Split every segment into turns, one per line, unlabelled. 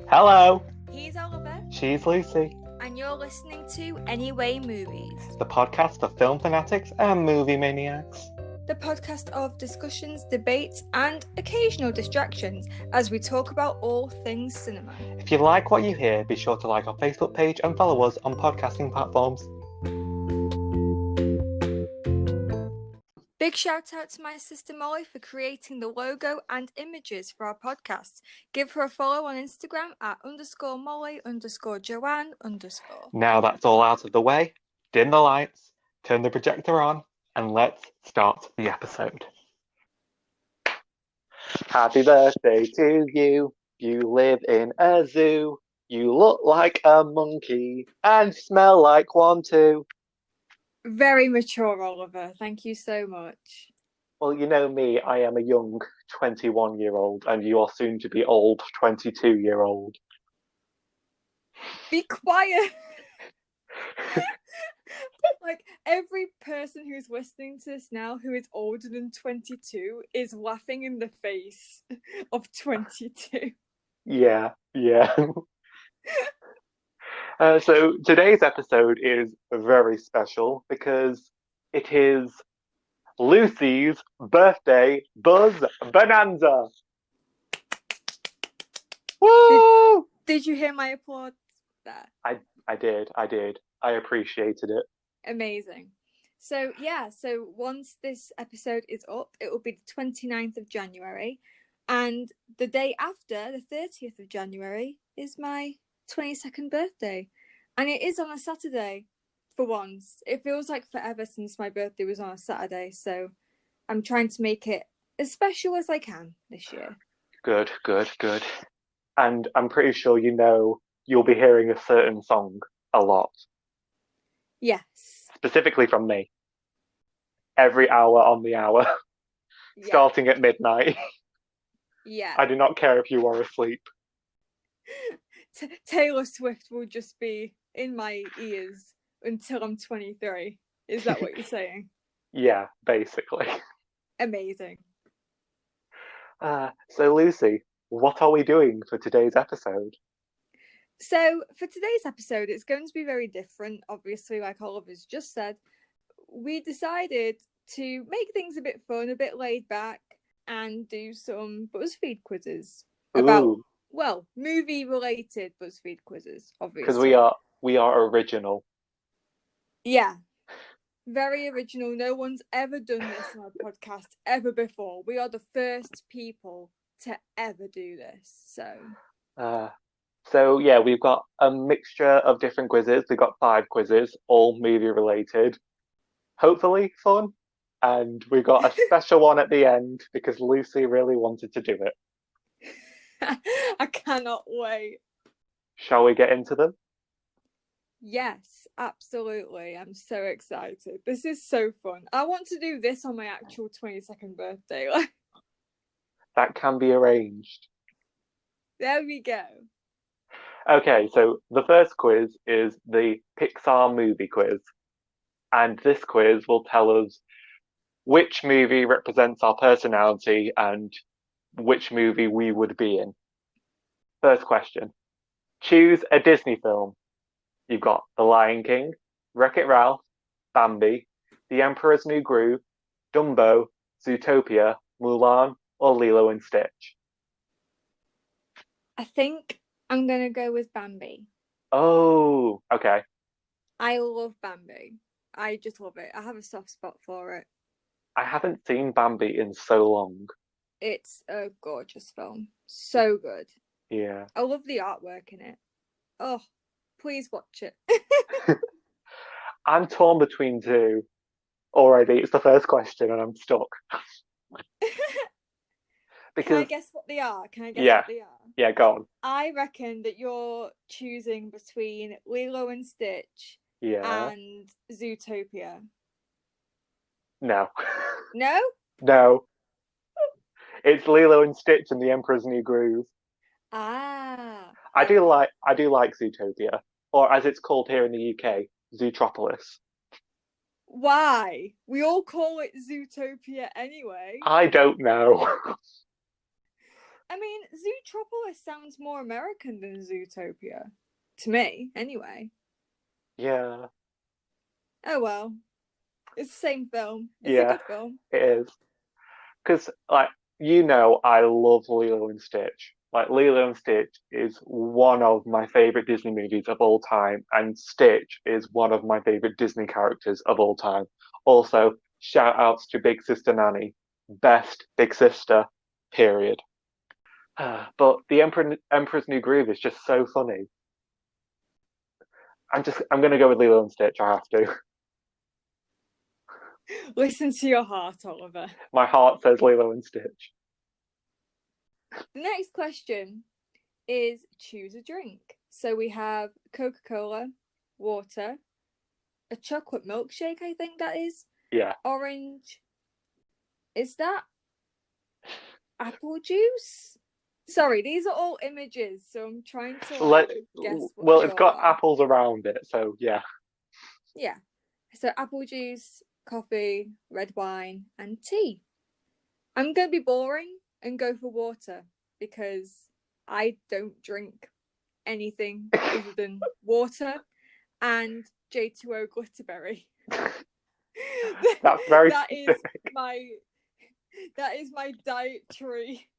Hello,
He's Oliver,
she's Lucy,
and you're listening to Anyway Movies,
the podcast for film fanatics and movie maniacs.
the podcast of discussions, debates, and occasional distractions as we talk about all things cinema.
If you like what you hear, be sure to like our Facebook page and follow us on podcasting platforms.
Big shout out to my sister Molly for creating the logo and images for our podcast. Give her a follow on Instagram at _Molly_Joanne_.
Now that's all out of the way, dim the lights, turn the projector on, and let's start the episode. Happy birthday to you. You live in a zoo. You look like a monkey and smell like one too.
Very mature, Oliver. Thank you so much.
Well, you know me, I am a young 21-year-old, and you are soon to be old 22-year-old.
Be quiet. Like, every person who's listening to this now who is older than 22 is laughing in the face of 22.
Yeah. So today's episode is very special because it is Lucy's birthday Bonanza. Woo!
Did you hear my applause there?
I did. I appreciated it.
Amazing. So once this episode is up, it will be the 29th of January. And the day after, the 30th of January, is my 22nd birthday. And it is on a Saturday for once. It feels like forever since my birthday was on a Saturday. So I'm trying to make it as special as I can this year.
Good. And I'm pretty sure you know you'll be hearing a certain song a lot.
Yes.
Specifically from me. Every hour on the hour.
Yeah.
Starting at midnight.
Yeah.
I do not care if you are asleep.
Taylor Swift will just be in my ears until I'm 23. Is that what you're saying?
Yeah, basically.
Amazing.
So Lucy, what are we doing for today's episode?
So for today's episode, it's going to be very different. Obviously, like Oliver's just said, we decided to make things a bit fun, a bit laid back, and do some BuzzFeed quizzes about, well, movie-related BuzzFeed quizzes, obviously.
Because we are original.
Yeah. Very original. No one's ever done this on our podcast ever before. We are the first people to ever do this.
So yeah, we've got a mixture of different quizzes. We've got 5 quizzes, all movie related. Hopefully fun. And we got a special one at the end because Lucy really wanted to do it.
I cannot wait.
Shall we get into them?
Yes, absolutely. I'm so excited. This is so fun. I want to do this on my actual 22nd birthday.
That can be arranged.
There we go.
Okay, so the first quiz is the Pixar movie quiz. And this quiz will tell us which movie represents our personality and which movie we would be in. First question. Choose a Disney film. You've got The Lion King, Wreck-It Ralph, Bambi, The Emperor's New Groove, Dumbo, Zootopia, Mulan, or Lilo and Stitch.
I think I'm going to go with Bambi.
Oh, okay.
I love Bambi. I just love it. I have a soft spot for it.
I haven't seen Bambi in so long.
It's a gorgeous film. So good.
Yeah.
I love the artwork in it. Oh, please watch it.
I'm torn between two already. It's the first question and I'm stuck.
Can I guess what they are? What they are?
Yeah, go on.
I reckon that you're choosing between Lilo and Stitch and Zootopia.
No.
No?
No. It's Lilo and Stitch and The Emperor's New Groove.
Ah.
I do like Zootopia, or as it's called here in the UK, Zootropolis.
Why? We all call it Zootopia anyway.
I don't know.
I mean, Zootropolis sounds more American than Zootopia. To me, anyway.
Yeah,
Oh well. It's the same film. It's a
yeah,
good film.
it is. Because, like, I love Lilo and Stitch. Like, Lilo and Stitch is one of my favorite Disney movies of all time, and Stitch is one of my favorite Disney characters of all time. Also, shout outs to Big Sister Nanny, best Big Sister, period. But the Emperor's New Groove is just so funny. I'm gonna go with Lilo and Stitch. I have to.
Listen to your heart, Oliver.
My heart says Lilo and Stitch.
The next question is choose a drink. So we have Coca-Cola, water, a chocolate milkshake, I think that is.
Yeah.
Orange. Is that apple juice? Sorry, these are all images, so I'm trying to guess what
Well, it's
yours
got
are.
apples around it, so yeah.
Yeah. So apple juice, coffee, red wine, and tea. I'm going to be boring and go for water because I don't drink anything other than water and J2O Glitterberry.
That's very
that
specific.
is my dietary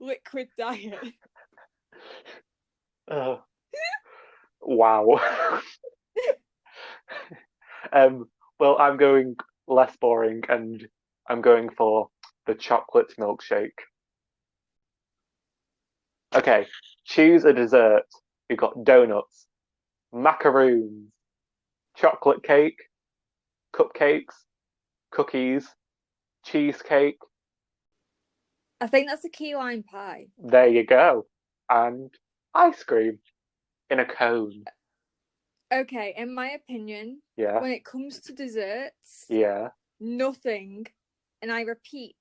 liquid diet.
Wow. Well, I'm going less boring, and I'm going for the chocolate milkshake. Okay, choose a dessert. You've got donuts, macaroons, chocolate cake, cupcakes, cookies, cheesecake.
I think that's a key lime pie.
There you go. And ice cream in a cone.
Okay, in my opinion,
Yeah,
when it comes to desserts,
yeah.
nothing, and I repeat,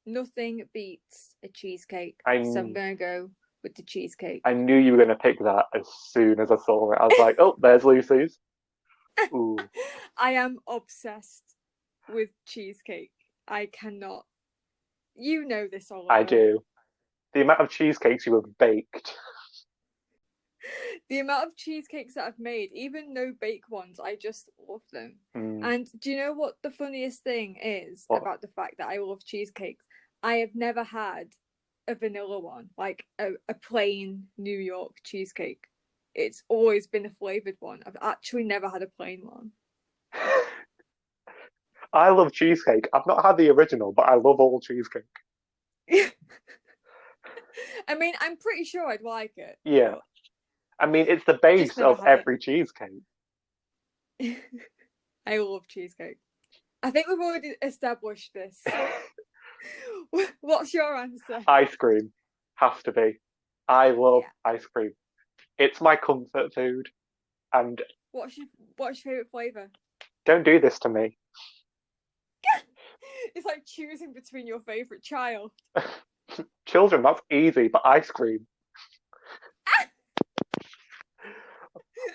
nothing beats a cheesecake.
I
So I'm going to go with the cheesecake.
I knew you were going to pick that as soon as I saw it. I was like, oh, there's Lucy's. Ooh.
I am obsessed with cheesecake. I cannot. You know this, Oliver.
I do. The amount of cheesecakes you have baked.
The amount of cheesecakes that I've made, even no bake ones, I just love them. And do you know what the funniest thing is about the fact that I love cheesecakes? I have never had a vanilla one, like a plain New York cheesecake. It's always been a flavored one. I've actually never had a plain one.
I love cheesecake. I've not had the original, but I love all cheesecake.
I mean, I'm pretty sure I'd like it.
Yeah. I mean, it's the base of every cheesecake.
I love cheesecake. I think we've already established this. What's your answer?
Ice cream. Has to be. I love ice cream. It's my comfort food. And
what's your favourite flavour?
Don't do this to me.
It's like choosing between your favourite child.
Children, that's easy, but ice cream.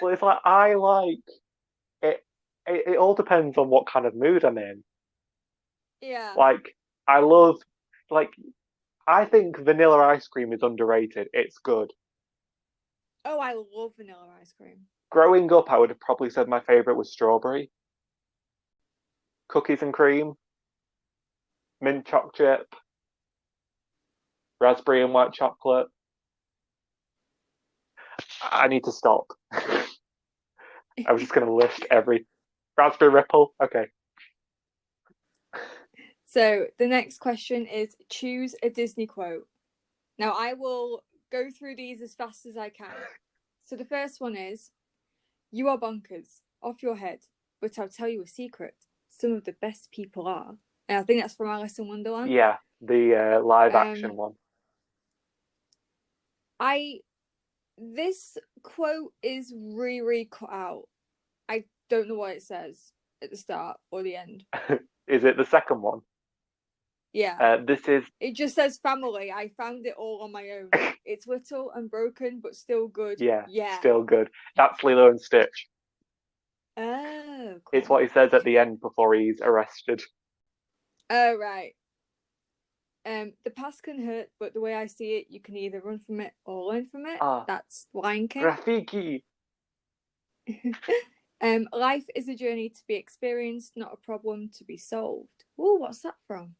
Well, it's like I like it. It all depends on what kind of mood I'm in.
Yeah.
Like I think vanilla ice cream is underrated. It's good.
Oh, I love vanilla ice cream.
Growing up, I would have probably said my favorite was strawberry. Cookies and cream, mint choc chip, raspberry and white chocolate. I need to stop. I was just going to list every raspberry ripple. Okay.
So the next question is choose a Disney quote. Now I will go through these as fast as I can. So the first one is, "You are bonkers, off your head, but I'll tell you a secret. Some of the best people are." And I think that's from Alice in Wonderland.
Yeah, the live action one.
This quote is really cut out. I don't know what it says at the start or the end.
Is it the second one?
Yeah.
It
just says family. I found it all on my own. It's little and broken, but still good.
Yeah. Still good. That's Lilo and Stitch.
Oh, cool.
It's what he says at the end before he's arrested.
Oh, right. The past can hurt, but the way I see it, you can either run from it or learn from it.
Ah,
That's Lion King.
Rafiki.
Life is a journey to be experienced, not a problem to be solved. Oh, what's that from?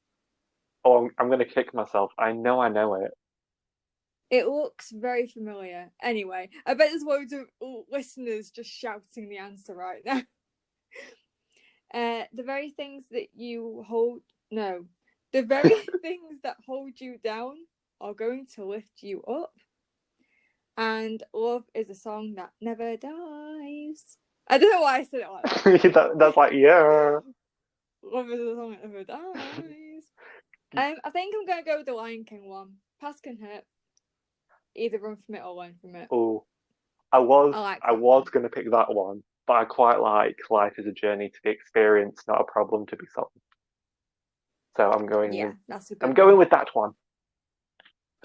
Oh, I'm gonna kick myself. I know it.
It looks very familiar. Anyway, I bet there's loads of listeners just shouting the answer right now. The very things that you hold, no, the very things that hold you down are going to lift you up. And love is a song that never dies. I don't know why I said it like that.
That's like, yeah.
Love is a song that never dies. I think I'm gonna go with the Lion King one. Past can hurt. Either run from it or learn from it.
Oh, I was
I like
I
that
was
one.
gonna pick that one, but I quite like life is a journey to be experienced, not a problem to be solved. So
Yeah, that's a
I'm
good
going
one.
with that one.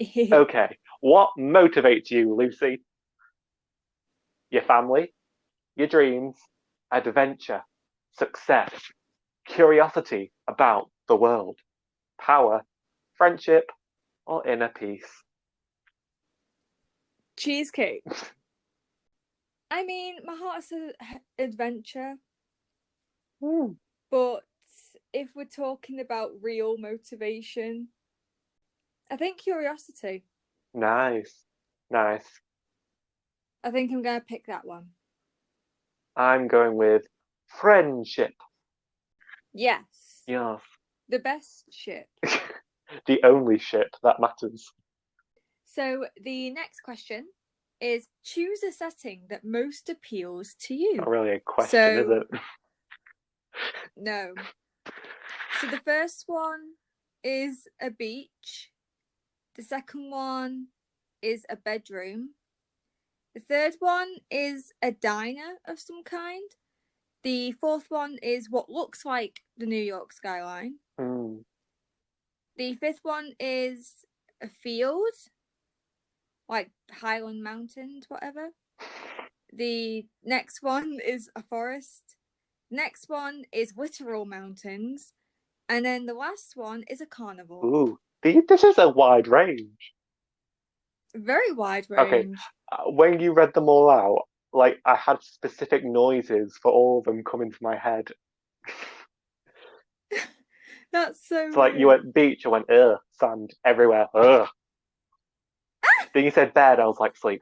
Okay. What motivates you, Lucy? Your family, your dreams, adventure, success, curiosity about the world, power, friendship, or inner peace.
Cheesecake. I mean, my heart's an adventure, but if we're talking about real motivation, I think curiosity.
Nice. Nice.
I think I'm gonna pick that one.
I'm going with friendship.
Yes,
Yes.
the best ship.
The only ship that matters.
So the next question is choose a setting that most appeals to you.
Not really a question, is it?
No. So the first one is a beach. The second one is a bedroom. The third one is a diner of some kind. The fourth one is what looks like the New York skyline.
Mm.
The fifth one is a field, like Highland Mountains, whatever. The next one is a forest. Next one is literal mountains. And then the last one is a carnival.
Ooh, this is a wide range.
Very wide
Okay,
range.
when you read them all out, like I had specific noises for all of them come into my head.
That's so
So like you
weird.
went beach, I went sand everywhere. Ugh. Then you said bed, I was like sleep.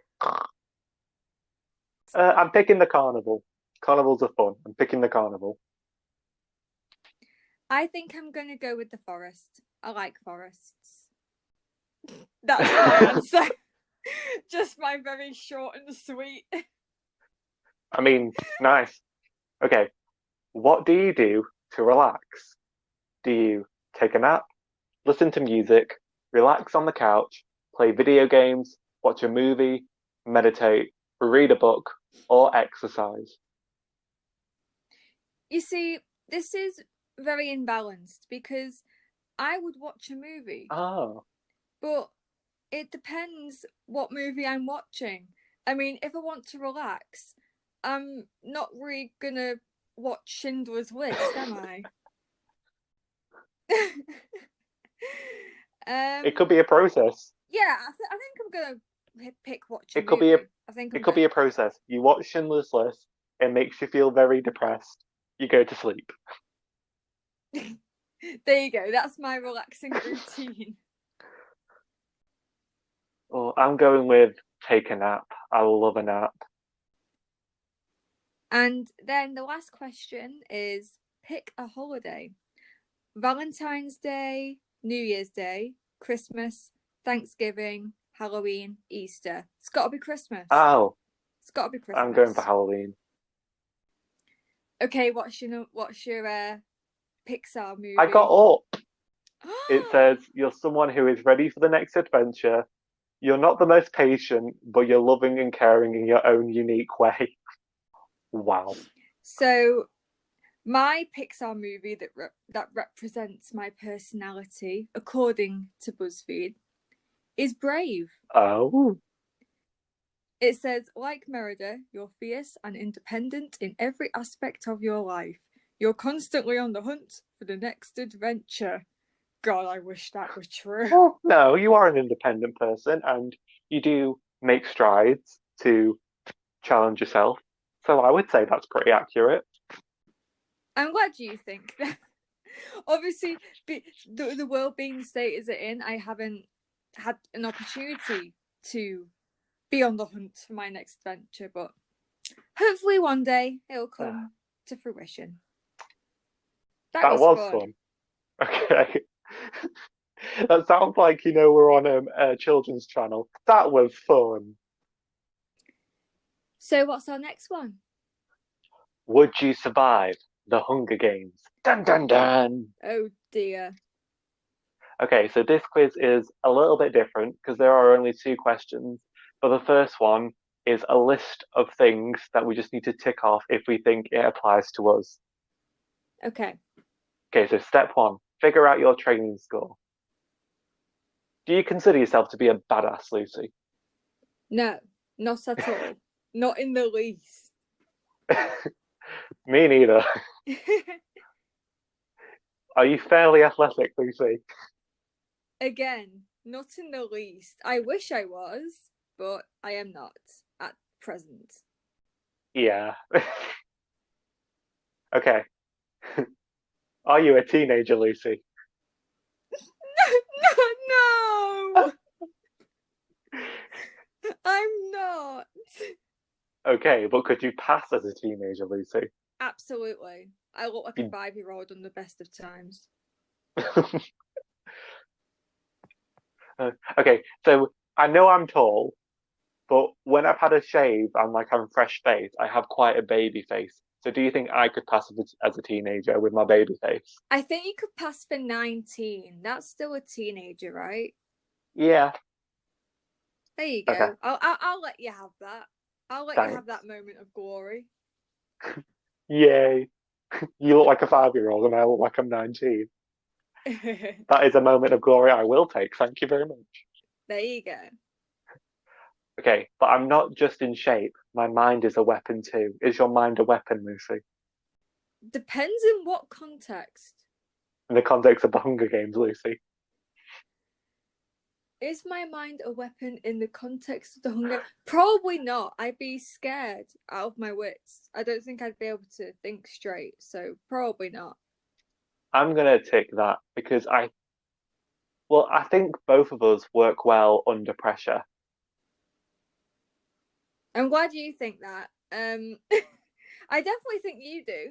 I'm picking the carnival. Carnivals are fun. I'm picking the carnival.
I think I'm going to go with the forest. I like forests. That's my answer. Just my very short and sweet.
I mean, nice. Okay, what do you do to relax? Do you take a nap, listen to music, relax on the couch, play video games, watch a movie, meditate, read a book, or exercise?
You see, this is very imbalanced because I would watch a movie,
Oh,
but it depends what movie I'm watching. I mean, if I want to relax, I'm not really gonna watch Schindler's List, am I?
it could be a process.
Yeah, I think I'm gonna pick watch a
It could be
movie. I think
it
I'm
could be
gonna.
a process. You watch Schindler's List, it makes you feel very depressed. You go to sleep.
There you go. That's my relaxing routine.
Oh, I'm going with take a nap. I love a nap.
And then the last question is pick a holiday. Valentine's Day, New Year's Day, Christmas, Thanksgiving, Halloween, Easter. It's got to be Christmas.
Oh,
It's got to be Christmas.
I'm going for Halloween.
Okay, what's your Pixar movie?
I got up. It says you're someone who is ready for the next adventure. You're not the most patient, but you're loving and caring in your own unique way. Wow.
So my Pixar movie that represents my personality, according to BuzzFeed, is Brave.
Oh.
It says, like Merida, you're fierce and independent in every aspect of your life. You're constantly on the hunt for the next adventure. God, I wish that was true.
Well, no, you are an independent person and you do make strides to challenge yourself. So I would say that's pretty accurate.
I'm glad you think that. Obviously, the world being the state is it in, I haven't had an opportunity to be on the hunt for my next adventure, but hopefully one day it'll come to fruition. That
That
was
was
fun.
fun. Okay. That sounds like, we're on a children's channel. That was fun.
So, what's our next one?
Would you survive the Hunger Games? Dun dun dun.
Oh dear.
Okay, so this quiz is a little bit different because there are only two questions. But the first one is a list of things that we just need to tick off if we think it applies to us.
Okay.
Okay, so step one, figure out your training score. Do you consider yourself to be a badass, Lucy?
No, not at all. Not in the least.
Me neither. Are you fairly athletic, Lucy?
Again, not in the least. I wish I was, but I am not at present.
Yeah. Okay. Are you a teenager, Lucy?
No, I'm not.
Okay, but could you pass as a teenager, Lucy?
Absolutely. I look like a
You-
5-year-old on the best of times.
Okay, so I know I'm tall, but when I've had a shave and like I'm fresh face, I have quite a baby face. So do you think I could pass as a teenager with my baby face?
I think you could pass for 19. That's still a teenager, right?
Yeah.
There you
Okay.
go. I'll let you have that. I'll let you have
Thanks.
that moment of glory.
Yay. You look like a 5-year-old and I look like I'm 19. That is a moment of glory I will take. Thank you very much.
There you go.
Okay, but I'm not just in shape. My mind is a weapon too. Is your mind a weapon, Lucy?
Depends in what context.
In the context of the Hunger Games, Lucy.
Is my mind a weapon in the context of the hunger? Probably not. I'd be scared out of my wits. I don't think I'd be able to think straight, so probably not.
I'm gonna tick that because I think both of us work well under pressure.
I'm glad you think that. I definitely think you do.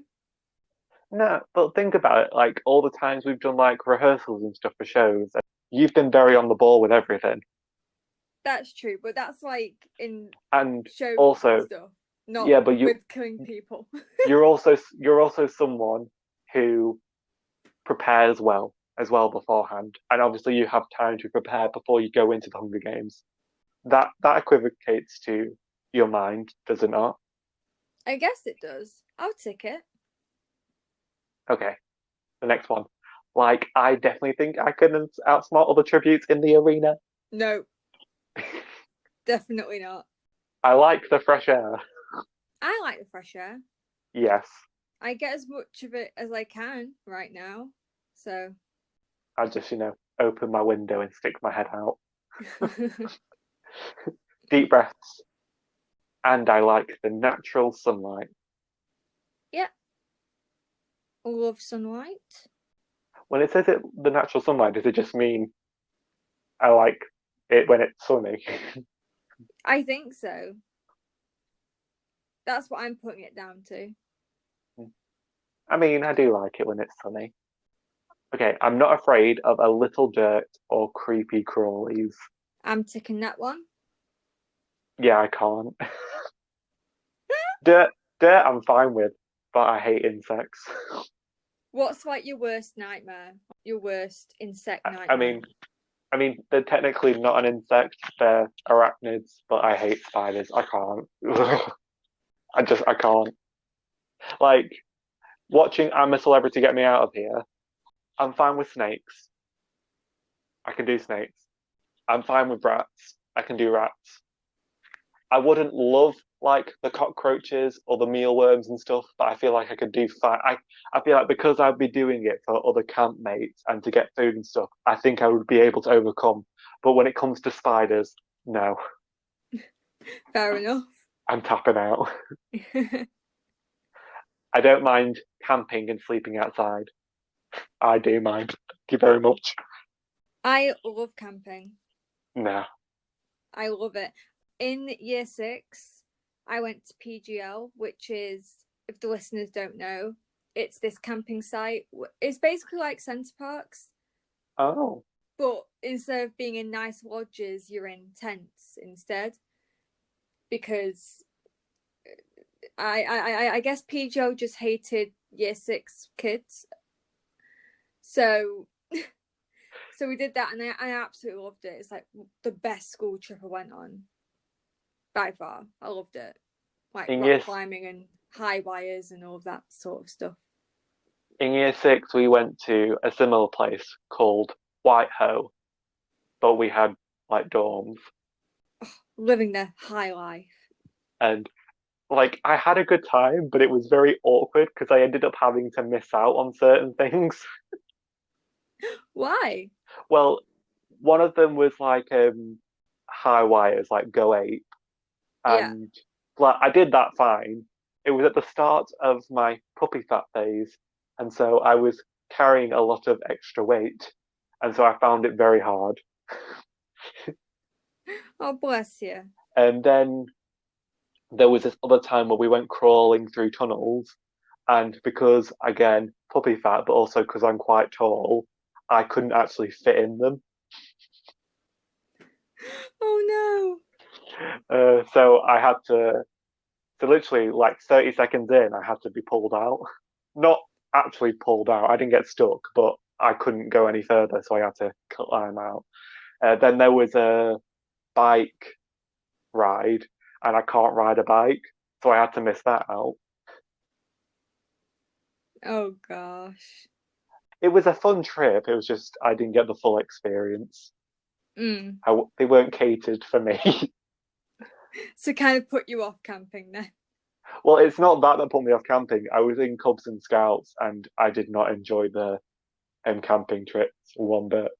No, but think about it. Like all the times we've done like rehearsals and stuff for shows, you've been very on the ball with everything.
That's true, but that's like in
And
shows and
also,
stuff, not
yeah, but
with killing people.
you're also someone who prepares well as well beforehand, and obviously you have time to prepare before you go into the Hunger Games. That equivocates to your mind, does it not?
I guess it does. I'll tick it.
Okay, the next one. Like, I definitely think I can outsmart other tributes in the arena.
No, definitely not.
I like the fresh air.
I like the fresh air.
Yes,
I get as much of it as I can right now. So
I just, open my window and stick my head out. Deep breaths. And I like the natural sunlight.
yeah, love sunlight.
When it says the natural sunlight, does it just mean I like it when it's sunny?
I think so. That's what I'm putting it down to.
I mean, I do like it when it's sunny. Okay, I'm not afraid of a little dirt or creepy crawlies.
I'm ticking that one.
Yeah, I can't. Dirt, dirt, I'm fine with, but I hate insects.
What's like your worst nightmare? Your worst insect
I
nightmare?
mean, I mean, they're technically not an insect; they're arachnids. But I hate spiders. I can't. I can't. Like watching I'm a Celebrity get me out of here. I'm fine with snakes. I can do snakes. I'm fine with rats. I can do rats. I wouldn't love like the cockroaches or the mealworms and stuff, but I feel like I could do fine. I feel like because I'd be doing it for other campmates and to get food and stuff, I think I would be able to overcome. But when it comes to spiders, no,
Fair enough.
I'm tapping out. I don't mind camping and sleeping outside. I do mind. Thank you very much.
I love camping.
No.
I love it. In year 6, I went to PGL, which is, if the listeners don't know, it's this camping site. It's basically like Centre Parks,
Oh.
but instead of being in nice lodges, you're in tents instead. Because I guess PGL just hated year 6 kids. So we did that, and I absolutely loved it. It's like the best school trip I went on by far. I loved it. Like
In
rock
year
climbing and high wires and all of that sort of stuff.
in year six, we went to a similar place called Whitehoe, but we had like dorms,
Living the high life.
and like I had a good time, but it was very awkward because I ended up having to miss out on certain things.
Why?
Well, one of them was like high wires, like Go Ape,
Yeah.
and like I did that fine. It was at the start of my puppy fat phase, and so I was carrying a lot of extra weight, and so I found it very hard.
Oh, bless you.
And then there was this other time where we went crawling through tunnels, and because again puppy fat, but also because I'm quite tall, I couldn't actually fit in them.
Oh
So I had to, so literally like 30 seconds in, I had to be pulled out. Not actually pulled out. I didn't get stuck, but I couldn't go any further, so I had to climb out. Then there was a bike ride, and I can't ride a bike, so I had to miss that out.
no. Oh gosh.
It was a fun trip. It was just I didn't get the full experience.
Mm.
They weren't catered for me.
So kind of put you off camping then.
Well, it's not that that put me off camping. I was in Cubs and Scouts, and I did not enjoy the camping trips one bit.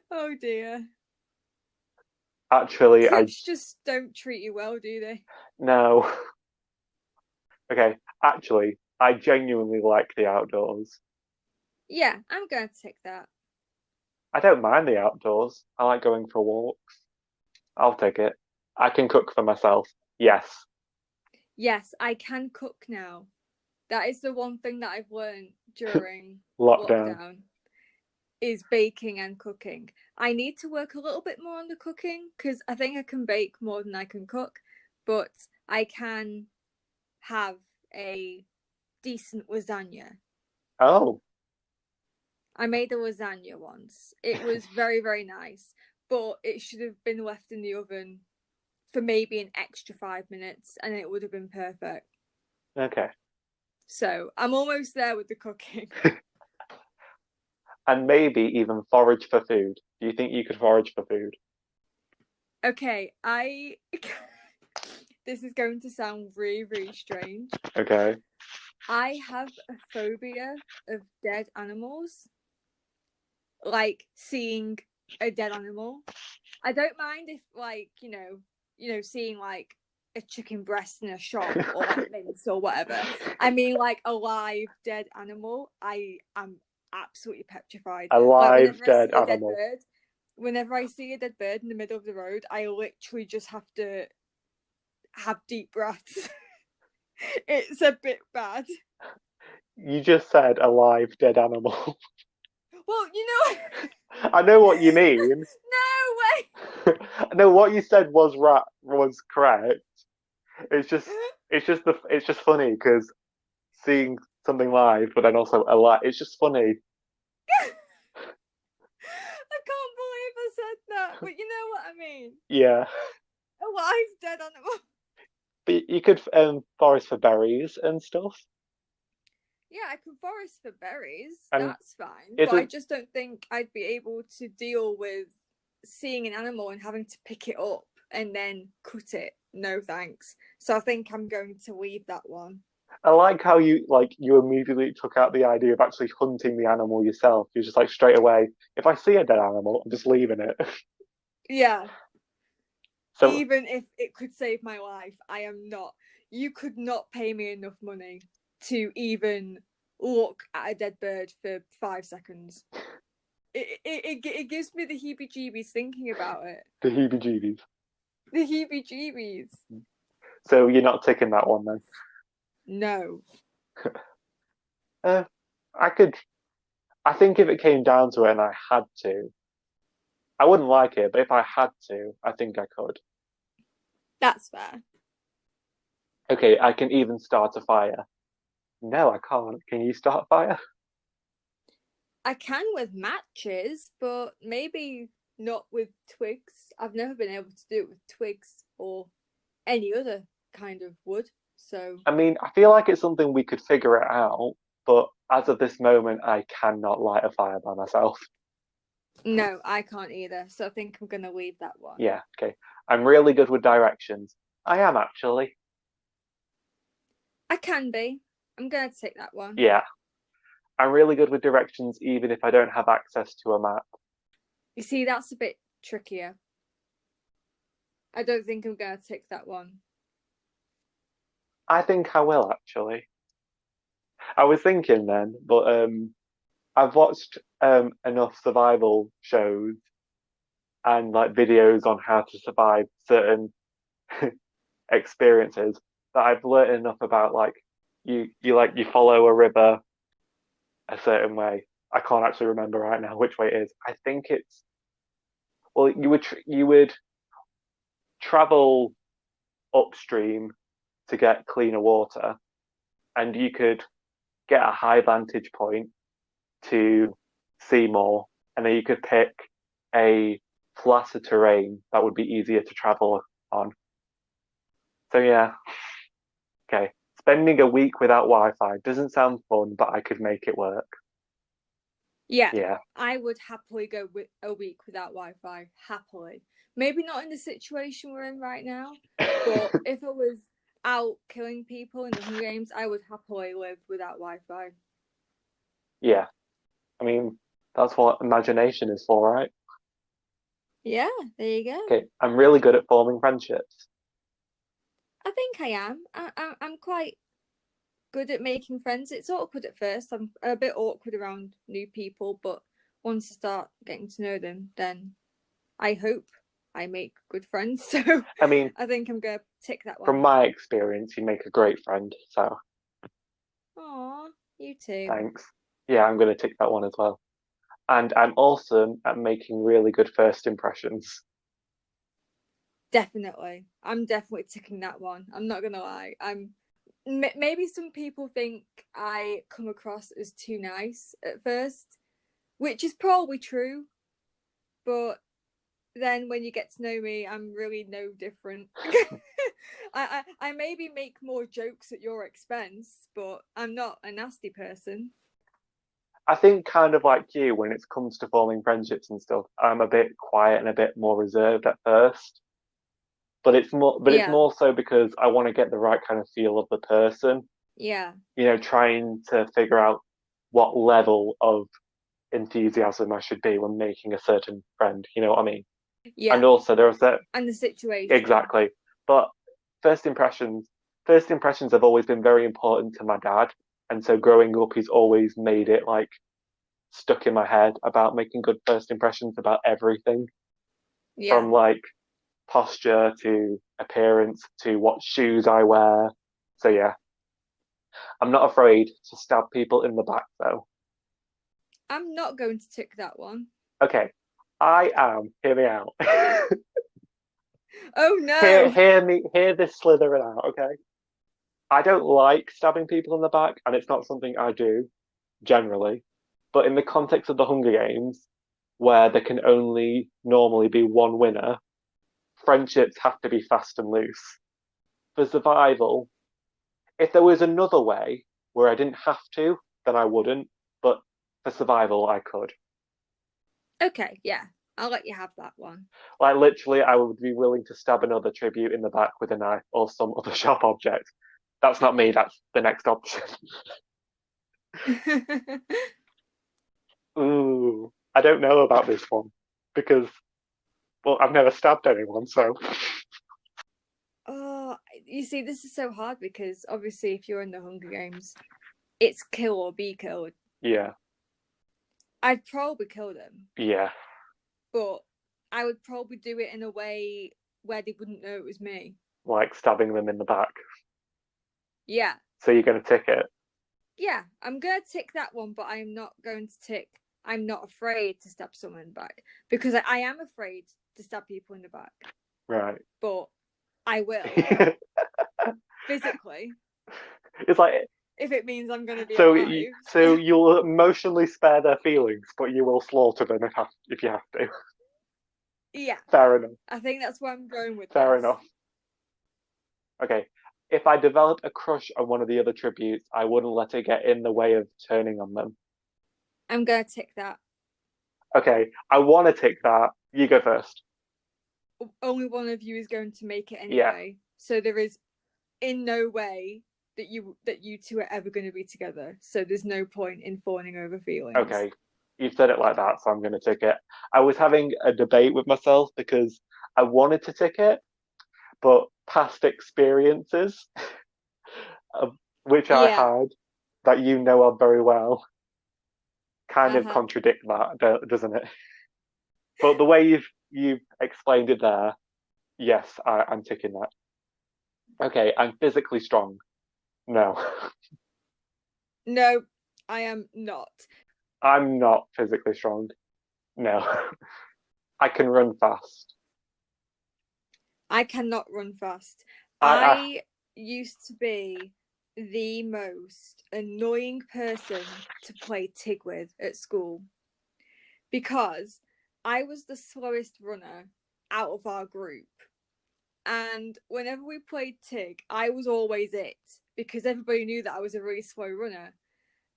Oh dear.
Actually, I
Trips just don't treat you well, do they?
no. Okay, actually, I genuinely like the outdoors.
Yeah, I'm going to take that.
I don't mind the outdoors. I like going for walks. I'll take it. I can cook for myself. Yes,
Yes, I can cook now. That is the one thing that I've learned during
lockdown.
lockdown is baking and cooking. I need to work a little bit more on the cooking because I think I can bake more than I can cook, but I can have a decent lasagna.
Oh,
I made a lasagna once. It was very, very nice, but it should have been left in the oven for maybe an extra 5 minutes and it would have been perfect.
okay.
So I'm almost there with the cooking.
And maybe even forage for food. Do you think you could forage for food?
Okay, this is going to sound really, really strange.
Okay.
I have a phobia of dead animals, like seeing a dead animal. I don't mind if, like, seeing like a chicken breast in a shop or like mince or whatever. I mean, like a live dead animal. I am absolutely petrified.
A
Like
live
whenever I
dead
see a dead
animal.
bird, whenever I see a dead bird in the middle of the road, I literally just have to have deep breaths. It's a bit bad.
You just said a live dead animal.
Well,
I know what you mean.
no way.
No, what you said was correct. It's just it's just funny because seeing something live, but then also a live. It's just funny.
I can't believe I said that, but you know what I mean.
Yeah,
A live dead animal.
but you could forest for berries and stuff.
Yeah, I can forest for berries.
And
That's fine.
is
But I
it?
just don't think I'd be able to deal with seeing an animal and having to pick it up. and then cut it. No thanks. So I think I'm going to leave that one.
I like how you immediately took out the idea of actually hunting the animal yourself. You're just like straight away, if I see a dead animal, I'm just leaving it.
Yeah.
So
Even if it could save my life, I am not. You could not pay me enough money to even look at a dead bird for 5 seconds. It gives me the heebie-jeebies thinking about it.
the heebie-jeebies.
The heebie-jeebies.
So you're not ticking that one then.
No.
Uh, I could. I think if it came down to it and I had to, I wouldn't like it, but if I had to, I think I could.
That's fair.
Okay, I can even start a fire. No, I can't. Can you start a fire?
I can with matches, but maybe not with twigs. I've never been able to do it with twigs or any other kind of wood. So
I mean, I feel like it's something we could figure it out, but as of this moment, I cannot light a fire by myself.
no, I can't either. So I think I'm gonna leave that one.
Yeah, okay. I'm really good with directions. I am actually.
I can be. I'm gonna take that one.
Yeah, I'm really good with directions even if I don't have access to a map.
You see, that's a bit trickier. I don't think I'm gonna take that one.
I think I will actually. I was thinking then, but I've watched enough survival shows and like videos on how to survive certain experiences that I've learned enough about like you follow a river a certain way. I can't actually remember right now which way it is. I think it's well you would travel upstream to get cleaner water, and you could get a high vantage point to see more, and then you could pick a flatter terrain that would be easier to travel on. So yeah, okay. Spending a week without Wi-Fi doesn't sound fun, but I could make it work.
Yeah,
Yeah.
I would happily go with a week without Wi-Fi. Happily. Maybe not in the situation we're in right now, but if I was out killing people in the Hunger Games, I would happily live without Wi-Fi.
Yeah. I mean, that's what imagination is for, right?
Yeah, there you go.
Okay. I'm really good at forming friendships.
I think I am. I'm quite good at making friends. It's awkward at first. I'm a bit awkward around new people, but once I start getting to know them, then I hope I make good friends. So
I mean,
I think I'm gonna tick that
from
one.
my experience, you make a great friend. So
Aw, you too.
thanks. Yeah, I'm going to tick that one as well. And I'm awesome at making really good first impressions.
Definitely. I'm definitely ticking that one. I'm not gonna lie. Maybe some people think I come across as too nice at first, which is probably true, but then when you get to know me, I'm really no different. I maybe make more jokes at your expense, but I'm not a nasty person.
I think kind of like you, when it comes to forming friendships and stuff, I'm a bit quiet and a bit more reserved at first. But it's
Yeah,
more so because I want to get the right kind of feel of the person,
yeah,
trying to figure out what level of enthusiasm I should be when making a certain friend, you know what I mean? And
yeah.
also there are certain
And the situation.
exactly. But first impressions first impressions have always been very important to my dad. And so growing up he's always made it like stuck in my head about making good first impressions about everything.
Yeah.
From like posture to appearance to what shoes I wear. So yeah, I'm not afraid to stab people in the back though.
I'm not going to tick that one.
Okay, I am. Hear me out.
Oh
hear
no.
hear me hear this slithering out. Okay, I don't like stabbing people in the back, and it's not something I do generally. But in the context of the Hunger Games, where there can only normally be one winner, friendships have to be fast and loose. For survival, if there was another way where I didn't have to, then I wouldn't. But for survival, I could.
Okay, yeah. I'll let you have that one.
Like literally, I would be willing to stab another tribute in the back with a knife or some other sharp object. That's not me. That's the next option. Ooh, I don't know about this one because, well, I've never stabbed anyone, so
Oh, you see, this is so hard because obviously, if you're in the Hunger Games, it's kill or be killed.
yeah,
I'd probably kill them,
yeah,
but I would probably do it in a way where they wouldn't know it was me.
like stabbing them in the back.
Yeah,
So you're going to tick it,
yeah, I'm gonna tick that one, but I'm not going to tick. I'm not afraid to stab someone back because I am afraid to stab people in the back,
right?
but I will physically
It's like
if it means I'm gonna be
so.
alive.
So you'll emotionally spare their feelings, but you will slaughter them if you have to.
Yeah,
Fair enough.
I think that's where I'm going with
Fair
this.
enough. Okay. If I developed a crush on one of the other tributes, I wouldn't let it get in the way of turning on them.
I'm gonna tick that.
Okay, I want to tick that. You go first.
Only one of you is going to make it
Yeah.
anyway, so there is in no way that you two are ever going to be together. So there's no point in fawning over feelings.
Okay. You've said it like that, so I'm going to tick it. I was having a debate with myself because I wanted to tick it, but past experiences, which I
Yeah.
had, that you know of very well, kind of
Uh-huh.
contradict that, doesn't it? But the way you've explained it there, yes, I'm ticking that. Okay, I'm physically strong. No,
No, I am not.
I'm not physically strong. No, I can run fast.
I cannot run fast.
I
I used to be the most annoying person to play Tig with at school because I was the slowest runner out of our group. And whenever we played Tig, I was always it because everybody knew that I was a really slow runner.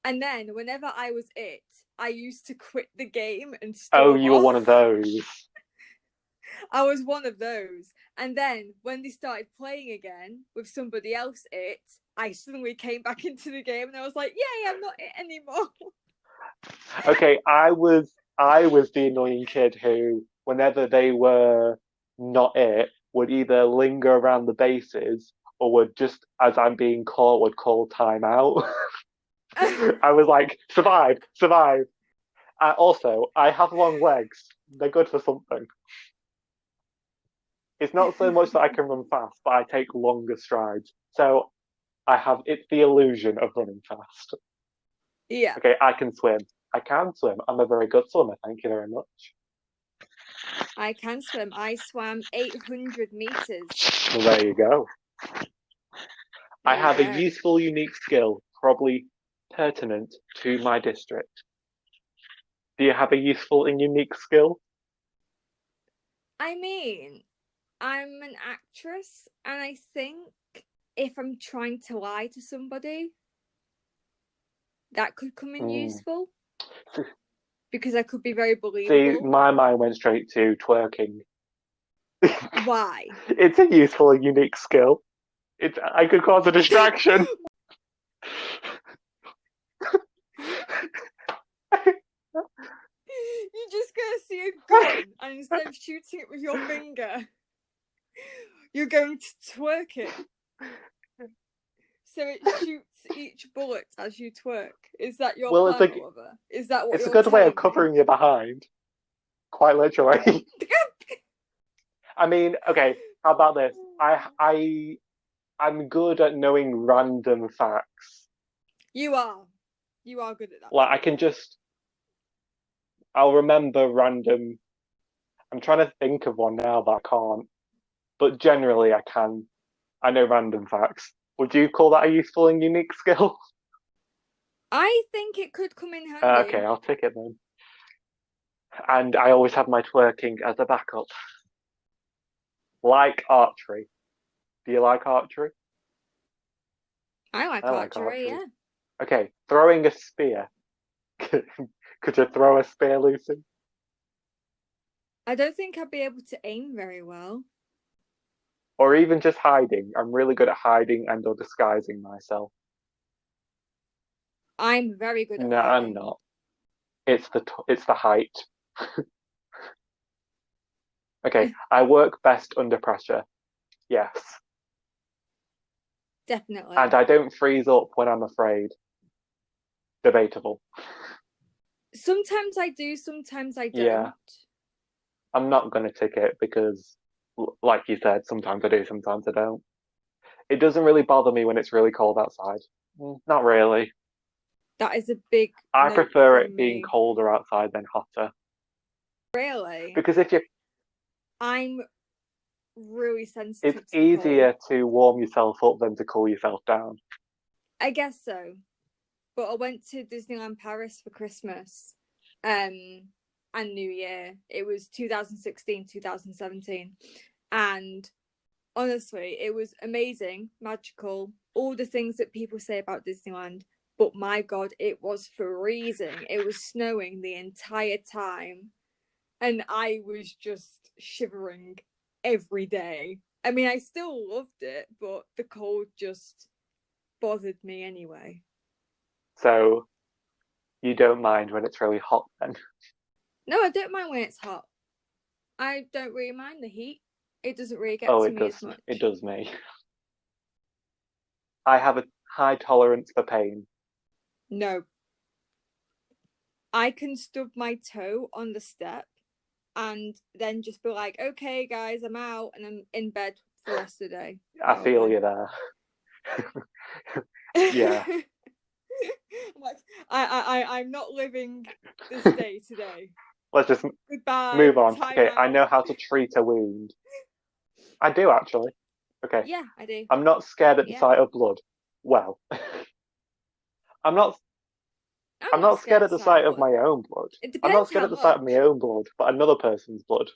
And then whenever I was it, I used to quit the game and
oh,
storm
you were one of
off.
those.
I was one of those. And then when they started playing again with somebody else it, I suddenly came back into the game and I was like, yay, I'm not it anymore.
Okay, I was the annoying kid who, whenever they were not it, would either linger around the bases or would just, as I'm being caught, would call time out. I was like, survive, survive. Also, I have long legs. They're good for something. It's not so much that I can run fast, but I take longer strides. So it's the illusion of running fast.
Yeah,
Okay, I can swim. I can swim. I'm a very good swimmer. Thank you very much.
I can swim. I swam 800 meters.
Well, there you go.
There
I
you
have a
go.
useful, unique skill, probably pertinent to my district. Do you have a useful and unique skill?
I mean, I'm an actress, and I think if I'm trying to lie to somebody, that could come in
Mm.
useful because I could be very
See,
believable.
my mind went straight to twerking.
Why?
It's a useful and unique skill. I could cause a distraction.
You're just gonna see a gun, and instead of shooting it with your finger, you're going to twerk it. So it shoots each bullet as you twerk. Is that your
Well,
plan, Oliver? Is that what
it's a
you're
good way of
telling me?
covering your behind, quite literally. I mean, okay, how about this? I'm good at knowing random facts.
You are. You are good at that,
Like
to
I
be
can
fair.
just I'll remember random. I'm trying to think of one now, but I can't. But generally, I can. I know random facts. Would you call that a useful and unique skill?
I think it could come in
Okay,
handy.
I'll take it then. And I always have my twerking as a backup. Like archery. Do you like archery?
I like
I like
archery,
archery.
yeah.
Okay, throwing a spear. Could you throw a spear, Lucy?
I don't think I'd be able to aim very well.
Or even just hiding. I'm really good at hiding and or disguising myself.
I'm very good at
No, I'm
hiding.
not. It's the height. Okay, I work best under pressure. Yes.
Definitely.
And I don't freeze up when I'm afraid. Debatable.
Sometimes I do, sometimes I
Yeah,
don't.
I'm not going to tick it because, like you said, sometimes I do, sometimes I don't. It doesn't really bother me when it's really cold outside. Not really.
That is a big
I
note
prefer
from
it being
me.
colder outside than hotter.
Really?
Because if you,
I'm really
it's
sensitive to the cold.
easier to warm yourself up than to cool yourself down.
I guess so. But I went to Disneyland Paris for Christmas and New Year. It was 2016, 2017. And honestly, it was amazing, magical, all the things that people say about Disneyland. But my God, it was freezing. It was snowing the entire time. And I was just shivering every day. I mean, I still loved it, but the cold just bothered me anyway.
So you don't mind when it's really hot then.
No, I don't mind when it's hot. I don't really mind the heat. It doesn't really get
Oh,
to
it
me
does.
as
It
much.
does me. I have a high tolerance for pain.
No, I can stub my toe on the step and then just be like, okay, guys, I'm out, and I'm in bed for the rest of the day,
I feel
probably.
you there. Yeah.
Like, I'm not living this day today.
Let's just
Goodbye,
move on.
time
Okay, I
out.
know how to treat a wound. I do actually. Okay.
Yeah, I do.
I'm not scared at the
Yeah,
sight of blood. Well, I'm not
I'm
I'm
not
not scared
scared
at
of
the
sight of
sight of
blood.
my own blood.
It
I'm not
depends
scared
how
at the sight of my
much.
own blood, but another person's blood.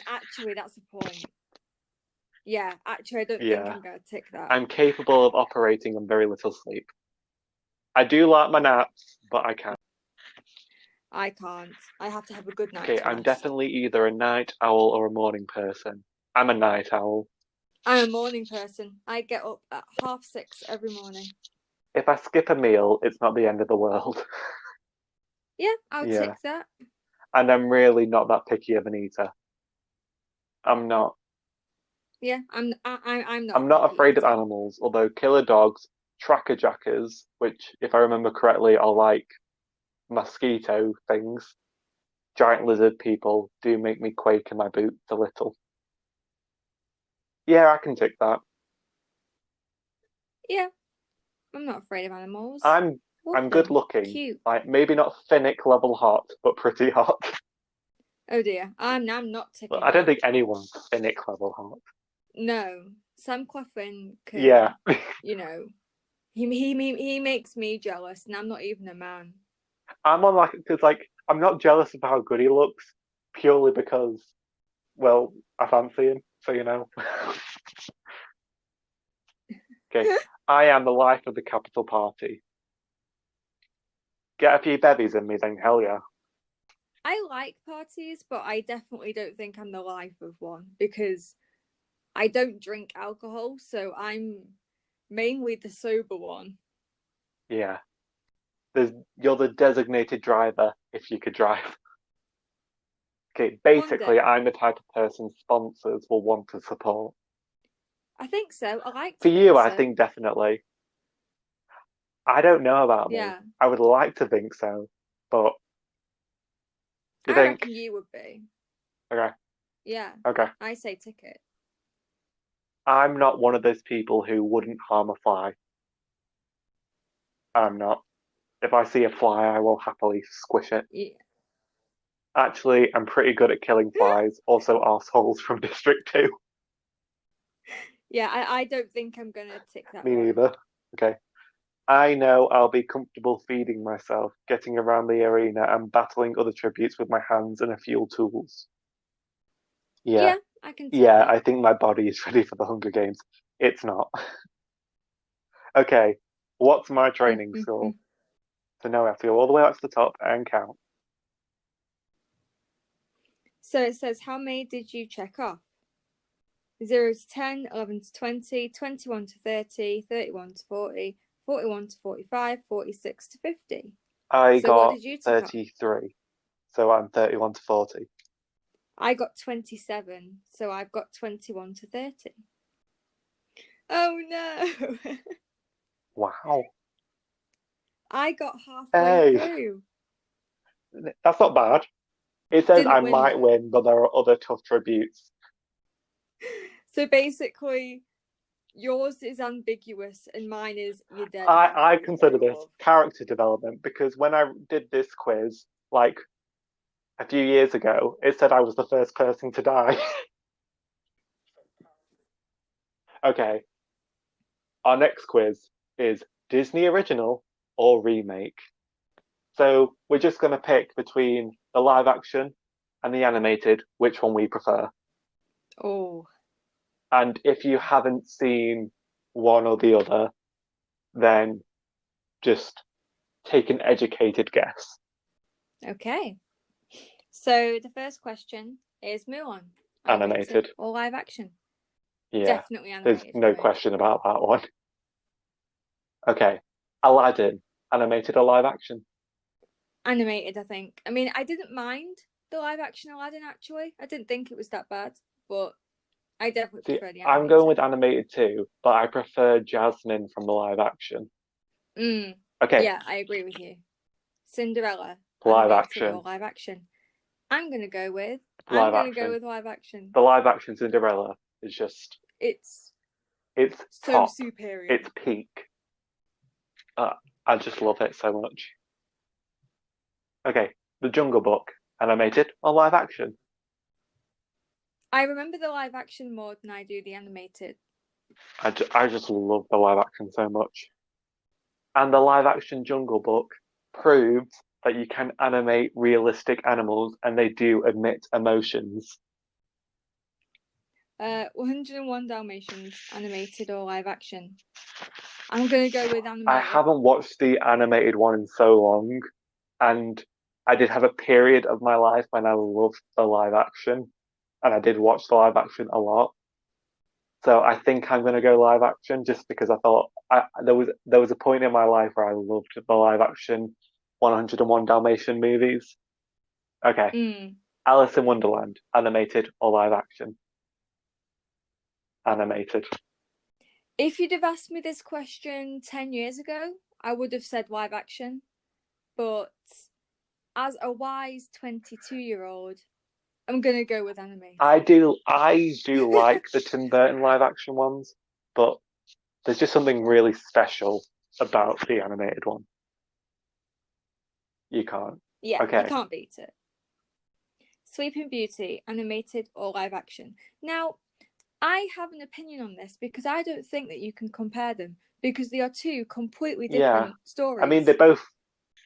Actually, that's a point. Yeah, actually, I don't think
Yeah.
I'm gonna tick that.
I'm capable of operating on very little sleep. I do like my naps, but I can't.
I can't. I have to have a good
Okay,
night's
I'm
rest.
definitely either a night owl or a morning person. I'm a night owl.
I'm a morning person. I get up at 6:30 every morning.
If I skip a meal, it's not the end of the world.
Yeah, I'll
Yeah.
tick that.
And I'm really not that picky of an eater. I'm not.
Yeah, I'm not
I'm
a
not
picky
afraid of
eater.
animals, although killer dogs, tracker jackers, which, if I remember correctly, are like mosquito things, giant lizard people, do make me quake in my boots a little. Yeah, I can tick that.
Yeah, I'm not afraid of animals.
I'm
Love
I'm good
them.
looking.
Cute.
Like maybe not Finnick level hot, but pretty hot.
Oh dear, I'm not
But
ticking
I don't
that.
think anyone's Finnick level hot.
No, Sam Claflin
Yeah.
can, you know, he makes me jealous, and I'm not even a man.
I'm on like because like I'm not jealous of how good he looks purely because well I fancy him, so you know. Okay, I am the life of the capital party. Get a few bevies in me, then hell yeah.
I like parties, but I definitely don't think I'm the life of one because I don't drink alcohol, so I'm mainly the sober one.
Yeah, you're the designated driver if you could drive. Okay,
One
basically
day.
I'm the type of person sponsors will want to support.
I think so. I like
For
to
you,
think
I
so.
think definitely. I don't know about me.
Yeah.
I would like to think so, but you
I
think
reckon you would be.
okay,
Yeah.
okay.
I say ticket.
I'm not one of those people who wouldn't harm a fly. I'm not. If I see a fly, I will happily squish it.
Yeah.
Actually, I'm pretty good at killing flies. Also, arseholes from District 2.
Yeah, I don't think I'm gonna tick that
Me
one.
neither. Okay. I know I'll be comfortable feeding myself, getting around the arena, and battling other tributes with my hands and a few tools. Yeah.
Yeah, I can tick
Yeah,
that.
I think my body is ready for the Hunger Games. It's not. Okay. What's my training score? So now I have to go all the way up to the top and count.
So it says, how many did you check off? 0 to 10, 11 to 20, 21 to 30, 31 to 40, 41 to 45, 46 to 50.
I
So what
got
did you tick off?
33, so I'm 31 to 40.
I got 27, so I've got 21 to 30. Oh no!
Wow.
I got halfway
Hey,
through.
that's not bad. It says I
Didn't win
might
though.
win, but there are other tough tributes.
So basically, yours is ambiguous and mine is you're dead
I
halfway
consider
through.
this character development because when I did this quiz, like a few years ago, it said I was the first person to die. Okay, our next quiz is Disney original or remake. So we're just going to pick between the live action and the animated, which one we prefer.
Oh,
And if you haven't seen one or the other, then just take an educated guess.
okay. So the first question is Mulan,
Animated.
or live action?
Yeah,
Definitely
there's
animated
no
for me.
question about that one. Okay, Aladdin, animated or live action?
Animated, I think. I mean, I didn't mind the live action Aladdin actually. I didn't think it was that bad, but I definitely
See,
prefer the
I'm going with
animated.
animated too, but I prefer Jasmine from the live action. Okay,
Yeah, I agree with you. Cinderella,
live
animated or
action.
live action? I'm gonna go with I'm
Live
gonna go
action.
with live action.
The live action Cinderella is just,
It's
it's
so
top,
superior.
it's peak. Uh, I just love it so much. Okay, The Jungle Book, animated or live action?
I remember the live action more than I do the animated.
I just love the live action so much. And the live action Jungle Book proves that you can animate realistic animals and they do emit emotions.
101 Dalmatians, animated or live action? I'm gonna go with
I
animated.
haven't watched the animated one in so long, and I did have a period of my life when I loved the live action, and I did watch the live action a lot. So I think I'm gonna go live action just because I thought there was a point in my life where I loved the live action 101 Dalmatian movies. Okay,
Mm.
Alice in Wonderland, animated or live action? Animated.
If you'd have asked me this question 10 years ago, I would have said live action. But as a wise 22-year-old, I'm gonna go with animated.
I do like the Tim Burton live action ones, but there's just something really special about the animated one. You can't.
Yeah, you
Okay.
can't beat it. Sleeping Beauty, animated or live action? Now, I have an opinion on this because I don't think that you can compare them because they are two completely
Yeah.
different
I mean,
stories.
they both.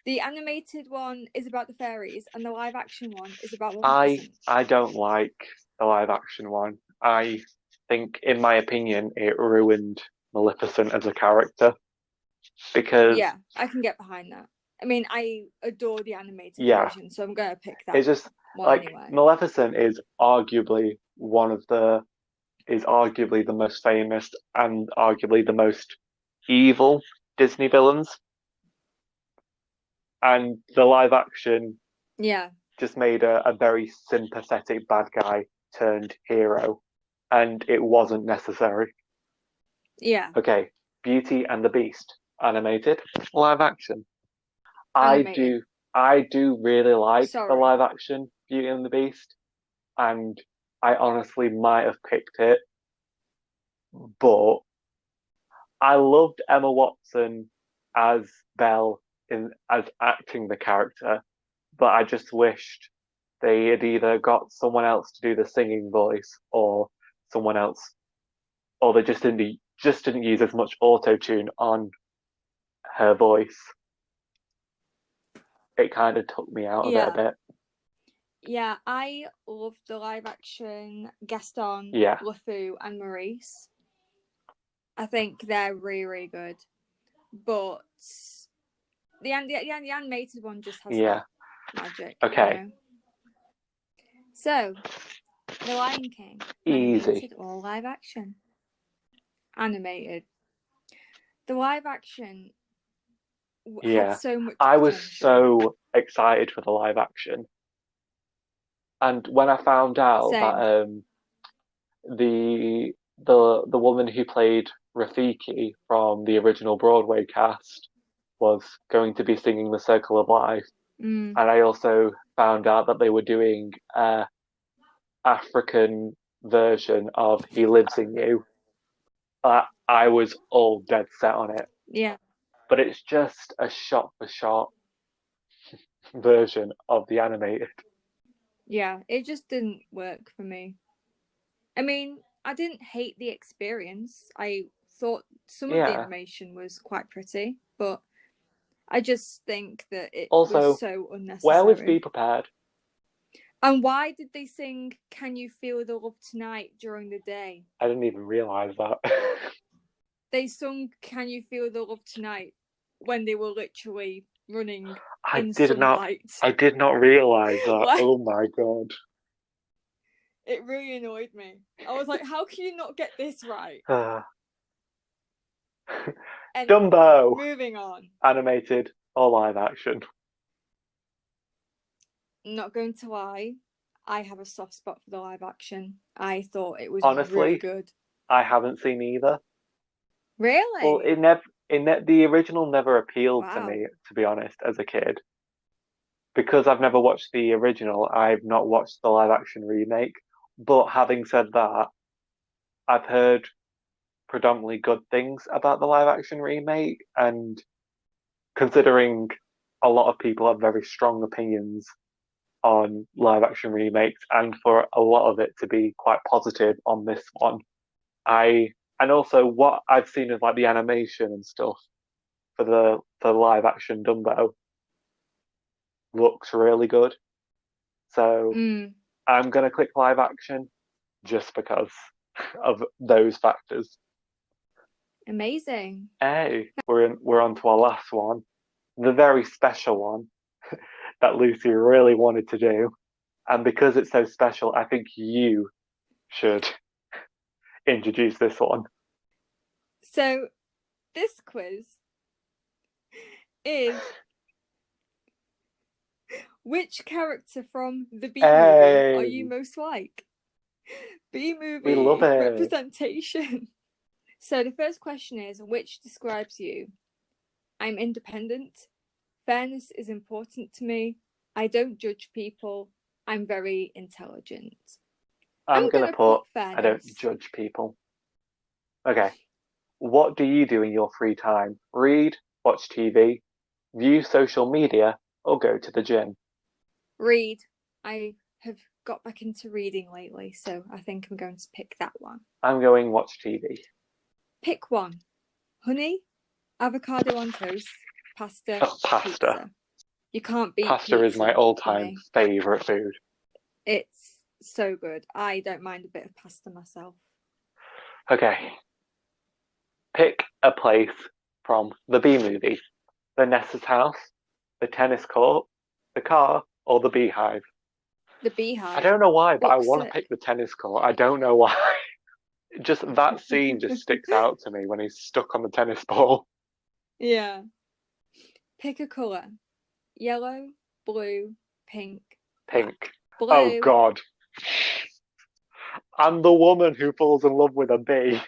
The animated one is about the fairies, and the live action one is about
I
Maleficent.
I don't like the live action one. I think, in my opinion, it ruined Maleficent as a character because,
Yeah, I can get behind that. I mean, I adore the animated
yeah,
version, so I'm gonna pick that
it's just
one
like
anyway.
Maleficent is arguably the most famous and arguably the most evil Disney villains. And the live action
Yeah,
just made a very sympathetic bad guy turned hero, and it wasn't necessary.
yeah,
Okay, Beauty and the Beast, animated, live action. I
animated.
do, I do really like the
Sorry.
live action Beauty and the Beast, and I honestly might have picked it, but I loved Emma Watson as Belle in as acting the character, but I just wished they had either got someone else to do the singing voice or someone else, or they just didn't use as much auto tune on her voice. It kind of took me out of it a
Yeah,
bit.
yeah. I loved the live action Gaston,
Yeah,
LeFou, and Maurice. I think they're really, really good. But the animated one just has
yeah.
that magic, you
Okay,
know. So, The Lion King,
Easy.
animated or live action? Animated. The live action
Yeah.
had so much
I was
potential.
so excited for the live action. And when I found out
Same.
that the woman who played Rafiki from the original Broadway cast was going to be singing The Circle of Life,
Mm.
and I also found out that they were doing a African version of He Lives in You. I was all dead set on it,
Yeah.
but it's just a shot-for-shot version of the animated.
Yeah, it just didn't work for me. I mean, I didn't hate the experience. I thought some of the
Yeah.
animation was quite pretty, but I just think that it
Also,
was so
where was Be
unnecessary.
Prepared?
And why did they sing Can You Feel the Love Tonight during the day?
I didn't even realise that.
They sung Can You Feel the Love Tonight when they were literally running
I
in
did not realise that.
Like,
Oh my god.
it really annoyed me. I was like, how can you not get this right? And
Dumbo,
moving on.
animated or live action?
Not going to lie, I have a soft spot for the live action. I thought it was really
Honestly,
good.
I haven't seen either. Well,
Really?
the original never appealed to
Wow.
me, to be honest, as a kid. Because I've never watched the original, I've not watched the live action remake. But having said that, I've heard predominantly good things about the live action remake, and considering a lot of people have very strong opinions on live action remakes, and for a lot of it to be quite positive on this one, and also what I've seen of like the animation and stuff for the live action Dumbo looks really good. So I'm gonna click live action just because of those factors.
Amazing.
Hey, we're on to our last one, the very special one that Lucy really wanted to do, and because it's so special, I think you should introduce this one.
So, this quiz is which character from the B movie are you
Hey,
most like? B
we love
movie
it.
representation. So, the first question is which describes you? I'm independent. Fairness is important to me. I don't judge people. I'm very intelligent.
I'm
I'm
gonna
gonna put
put I don't
fairness.
judge people. Okay. What do you do in your free time? Read, watch TV, view social media, or go to the gym?
Read. I have got back into reading lately, so I think I'm going to pick that one.
I'm going watch TV.
Pick one. Honey, avocado on toast, pasta,
Oh, pasta.
pizza. You can't beat
Pasta is my
pizza for
all-time
me.
favorite food.
It's so good. I don't mind a bit of pasta myself.
Okay. Pick a place from the B movie. The Nessa's house, the tennis court, the car, or the beehive.
The
I
beehive.
don't know why, but I want to
Opposite.
pick the tennis court. I don't know why. Just that scene just sticks out to me when he's stuck on the tennis ball.
Yeah. Pick a colour. Yellow, blue, pink,
Pink.
black.
Oh
Blue.
God. I'm the woman who falls in love with a bee.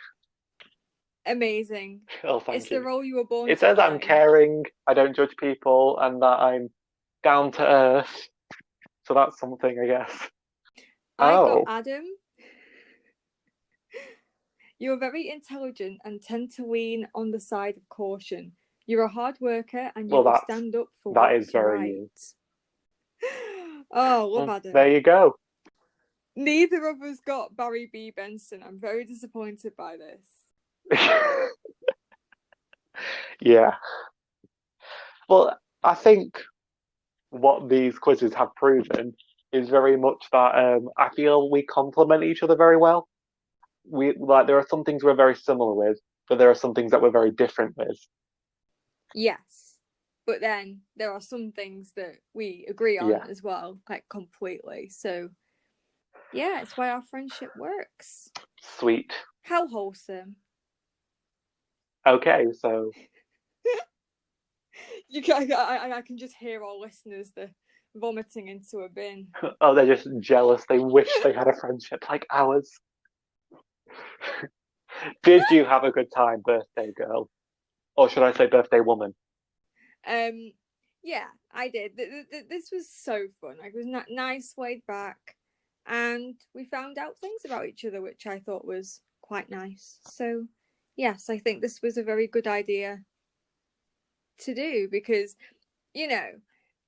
Amazing.
Oh,
It's
thank
the
you.
role you were born
It
to
says I'm
play.
caring, I don't judge people, and that I'm down to earth. So that's something, I guess.
I got
Oh,
Adam. You're very intelligent and tend to lean on the side of caution. You're a hard worker and you
well,
will stand up for
that is
what's
very
right.
you.
Oh, love
Well,
Adam.
there you go.
Neither of us got Barry B. Benson. I'm very disappointed by this.
Yeah. Well, I think what these quizzes have proven is very much that I feel we complement each other very well. We like there are some things we're very similar with, but there are some things that we're very different with.
Yes. But then there are some things that we agree on
Yeah.
as well, like completely. So Yeah, it's why our friendship works.
Sweet.
How wholesome.
Okay, so
I can just hear our listeners vomiting into a bin.
oh, they're just jealous. They wish they had a friendship like ours. Did you have a good time, birthday girl? Or should I say birthday woman?
Um, yeah, I did. This was so fun. Like, it was nice, laid back, and we found out things about each other, which I thought was quite nice. So, yes, I think this was a very good idea to do because, you know,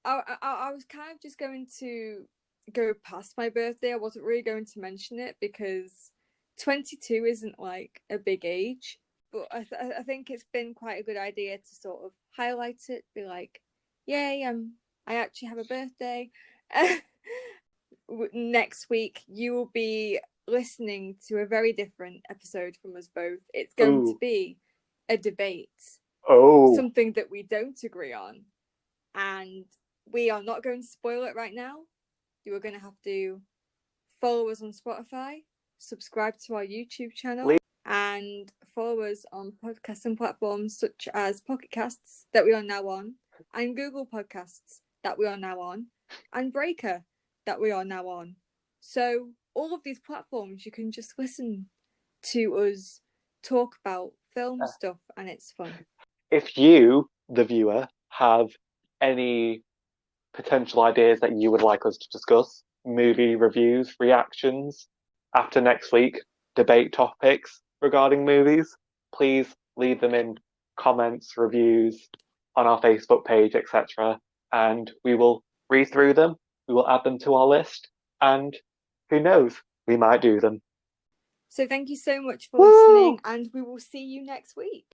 I was kind of just going to go past my birthday. I wasn't really going to mention it because 22 isn't like a big age. But I think it's been quite a good idea to sort of highlight it, be like, yay, I actually have a birthday. Next week, you will be listening to a very different episode from us both. It's going to
Ooh.
be a debate,
Oh.
something that we don't agree on. And we are not going to spoil it right now. You are going to have to follow us on Spotify, subscribe to our YouTube channel, and follow us on podcasting platforms such as Pocket Casts, that we are now on, and Google Podcasts, that we are now on, and Breaker, that we are now on. So all of these platforms, you can just listen to us talk about film stuff, and it's fun.
If you, the viewer, have any potential ideas that you would like us to discuss, movie reviews, reactions, after next week, debate topics regarding movies, please leave them in comments, reviews on our Facebook page, etc. And we will read through them, we will add them to our list, and who knows, we might do them.
So thank you so much for listening, and we will see you next week.